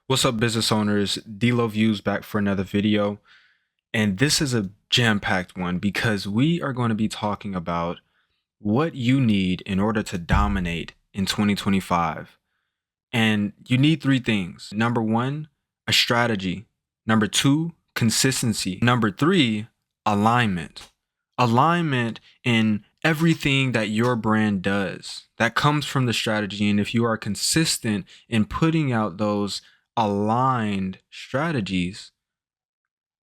What's up, business owners? D-Lo Views back for another video. And this is a jam-packed one because we are going to be talking about what you need in order to dominate in 2025. And you need three things. Number one, a strategy. Number two, consistency. Number three, alignment. Alignment in everything that your brand does. That comes from the strategy. And if you are consistent in putting out those aligned strategies,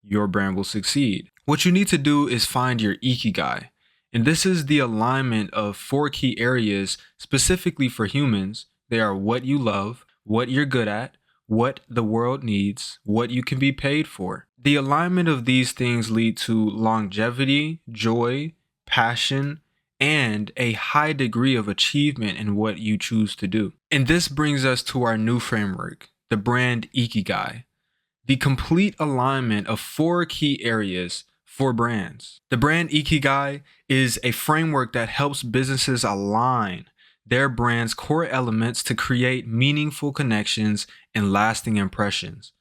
your brand will succeed. What you need to do is find your ikigai. And this is the alignment of four key areas specifically for humans. They are what you love, what you're good at, what the world needs, what you can be paid for. The alignment of these things lead to longevity, joy, passion, and a high degree of achievement in what you choose to do. And this brings us to our new framework, the brand ikigai. The complete alignment of four key areas for brands. The brand ikigai is a framework that helps businesses align their brand's core elements to create meaningful connections and lasting impressions.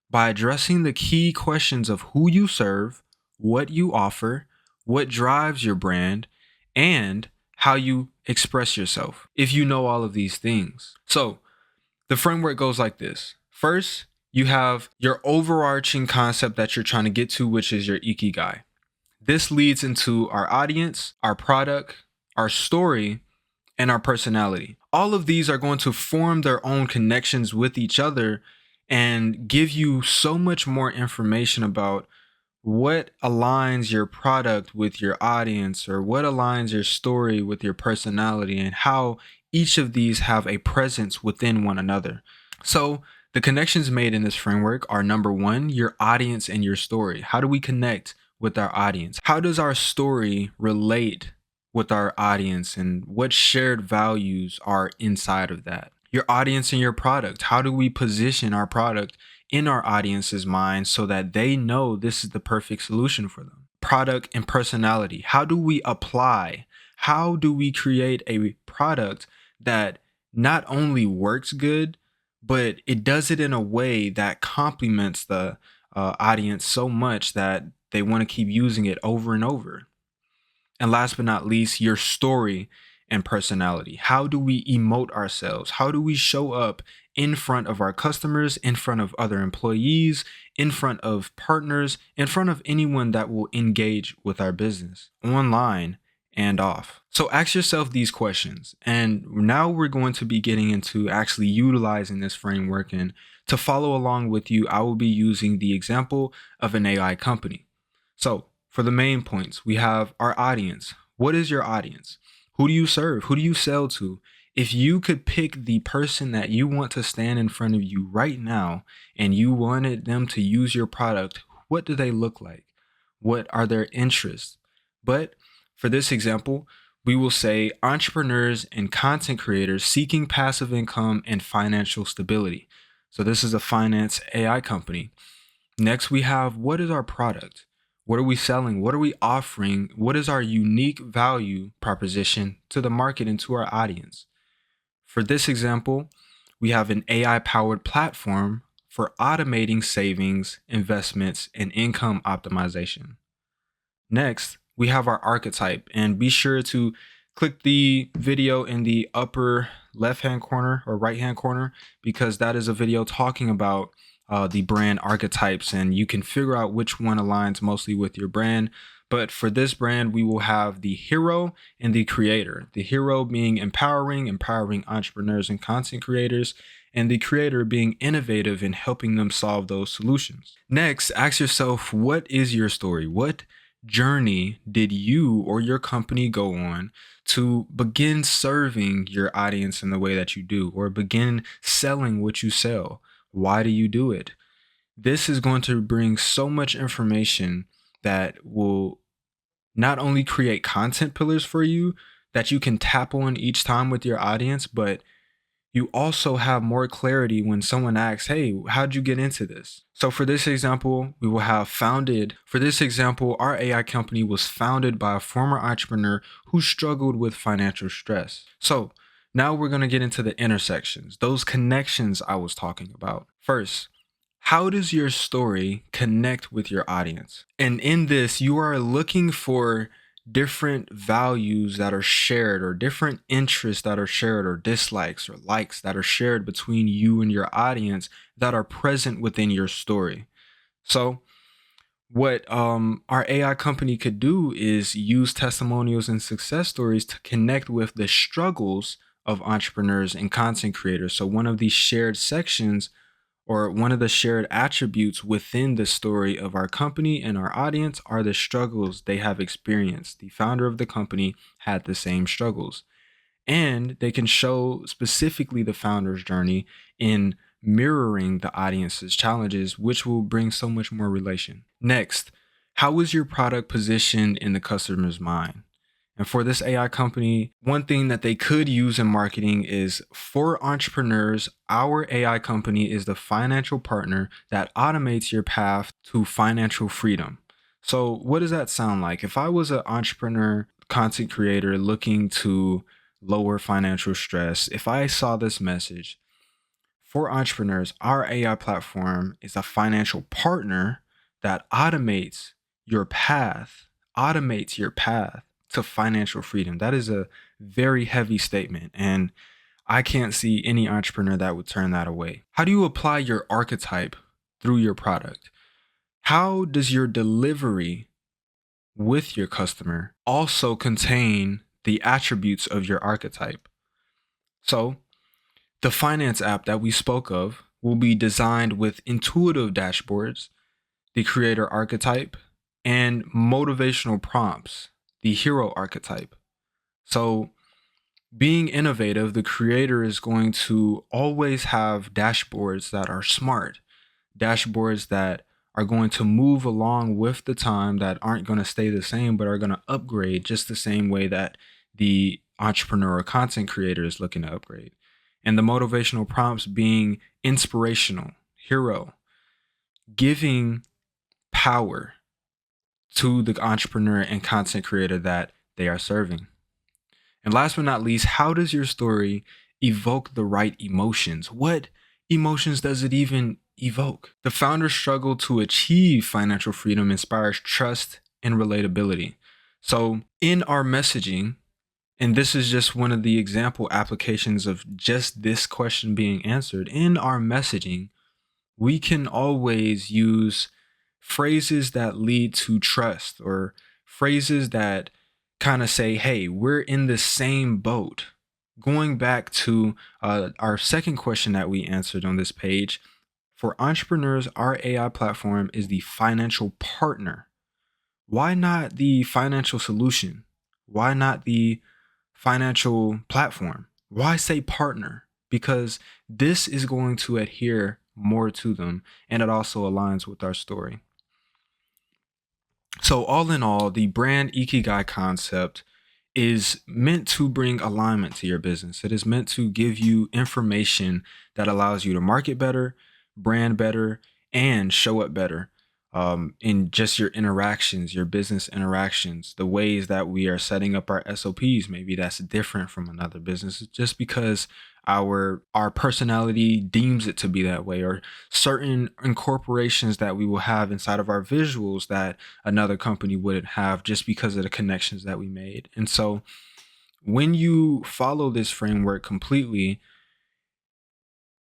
By addressing the key questions of who you serve, what you offer, what drives your brand, and how you express yourself, if you know all of these things. So the framework goes like this. First, you have your overarching concept that you're trying to get to, which is your ikigai. This leads into our audience, our product, our story, and our personality. All of these are going to form their own connections with each other and give you so much more information about what aligns your product with your audience, or what aligns your story with your personality, and how each of these have a presence within one another. So the connections made in this framework are: number one, your audience and your story. How do we connect with our audience? How does our story relate with our audience, and what shared values are inside of that? Your audience and your product. How do we position our product in our audience's mind so that they know this is the perfect solution for them? Product and personality. How do we apply? How do we create a product that not only works good, but it does it in a way that complements the audience so much that they want to keep using it over and over? And last but not least, your story and personality. How do we emote ourselves? How do we show up in front of our customers, in front of other employees, in front of partners, in front of anyone that will engage with our business, online and off? So ask yourself these questions. And now we're going to be getting into actually utilizing this framework. And to follow along with you, I will be using the example of an AI company. So for the main points, we have our audience. What is your audience? Who do you serve? Who do you sell to? If you could pick the person that you want to stand in front of you right now, and you wanted them to use your product, what do they look like? What are their interests? But for this example, we will say entrepreneurs and content creators seeking passive income and financial stability. So this is a finance AI company. Next, we have, what is our product? What are we selling? What are we offering? What is our unique value proposition to the market and to our audience? For this example, we have an AI-powered platform for automating savings, investments, and income optimization. Next, we have our archetype, and be sure to click the video in the upper left-hand corner or right-hand corner, because that is a video talking about the brand archetypes, and you can figure out which one aligns mostly with your brand. But for this brand, we will have the hero and the creator. The hero being empowering entrepreneurs and content creators, and the creator being innovative in helping them solve those solutions. Next, ask yourself, what is your story? What journey did you or your company go on to begin serving your audience in the way that you do, or begin selling what you sell? Why do you do it? This is going to bring so much information that will not only create content pillars for you that you can tap on each time with your audience, but you also have more clarity when someone asks, hey, how'd you get into this? So for this example, our AI company was founded by a former entrepreneur who struggled with financial stress. So Now we're going to get into the intersections, those connections I was talking about. First, how does your story connect with your audience? And in this, you are looking for different values that are shared, or different interests that are shared, or dislikes or likes that are shared between you and your audience that are present within your story. So, what our AI company could do is use testimonials and success stories to connect with the struggles of entrepreneurs and content creators. So, one of these shared sections, or one of the shared attributes within the story of our company and our audience, are the struggles they have experienced. The founder of the company had the same struggles, and they can show specifically the founder's journey in mirroring the audience's challenges, which will bring so much more relation. Next, how is your product positioned in the customer's mind? And for this AI company, one thing that they could use in marketing is, for entrepreneurs, our AI company is the financial partner that automates your path to financial freedom. So, what does that sound like? If I was an entrepreneur, content creator looking to lower financial stress, if I saw this message, for entrepreneurs, our AI platform is a financial partner that automates your path to financial freedom. That is a very heavy statement, and I can't see any entrepreneur that would turn that away. How do you apply your archetype through your product? How does your delivery with your customer also contain the attributes of your archetype? So, the finance app that we spoke of will be designed with intuitive dashboards, the creator archetype, and motivational prompts, the hero archetype. So, being innovative, the creator is going to always have dashboards that are smart, dashboards that are going to move along with the time, that aren't going to stay the same, but are going to upgrade just the same way that the entrepreneur or content creator is looking to upgrade. And the motivational prompts being inspirational, hero, giving power to the entrepreneur and content creator that they are serving. And last but not least, how does your story evoke the right emotions? What emotions does it even evoke? The founder's struggle to achieve financial freedom inspires trust and relatability. So, in our messaging, and this is just one of the example applications of just this question being answered, in our messaging, we can always use phrases that lead to trust, or phrases that kind of say, hey, we're in the same boat. Going back to our second question that we answered on this page, for entrepreneurs, our AI platform is the financial partner. Why not the financial solution? Why not the financial platform? Why say partner? Because this is going to adhere more to them, and it also aligns with our story. So, all in all, the brand Ikigai concept is meant to bring alignment to your business. It is meant to give you information that allows you to market better, brand better, and show up better in just your interactions, your business interactions, the ways that we are setting up our SOPs. Maybe that's different from another business just because our personality deems it to be that way, or certain incorporations that we will have inside of our visuals that another company wouldn't have, just because of the connections that we made. And so when you follow this framework completely,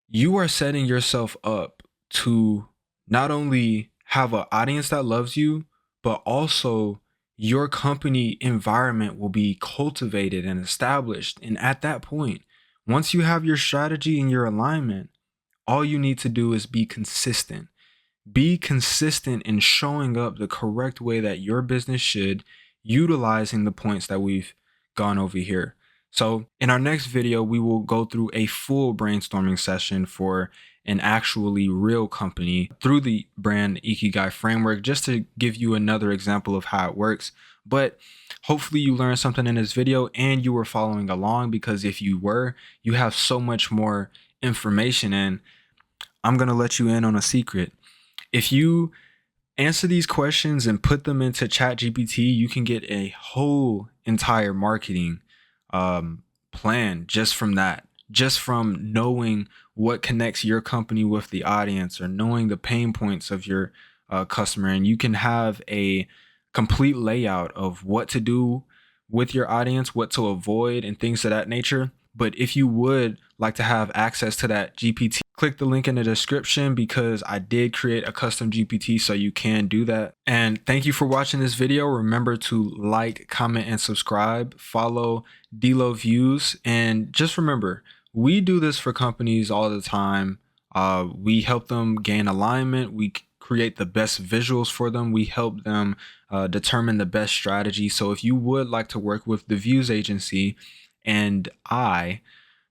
you are setting yourself up to not only have an audience that loves you, but also your company environment will be cultivated and established. And at that point, once you have your strategy and your alignment, all you need to do is be consistent. Be consistent in showing up the correct way that your business should, utilizing the points that we've gone over here. So in our next video, we will go through a full brainstorming session for an actually real company through the brand Ikigai framework, just to give you another example of how it works. But hopefully you learned something in this video and you were following along, because if you were, you have so much more information. And I'm going to let you in on a secret. If you answer these questions and put them into ChatGPT, you can get a whole entire marketing plan just from that, just from knowing what connects your company with the audience or knowing the pain points of your customer. And you can have a complete layout of what to do with your audience, what to avoid, and things of that nature. But if you would like to have access to that GPT, click the link in the description because I did create a custom GPT so you can do that. And thank you for watching this video. Remember to like, comment, and subscribe. Follow Delo Views. And just remember, we do this for companies all the time. We help them gain alignment. We create the best visuals for them. We help them determine the best strategy. So if you would like to work with the Views Agency and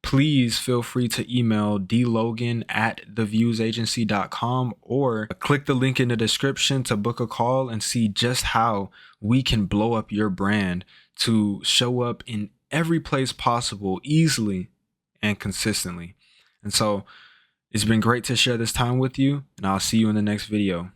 please feel free to email dlogan@theviewsagency.com or click the link in the description to book a call and see just how we can blow up your brand to show up in every place possible easily and consistently. And so it's been great to share this time with you, and I'll see you in the next video.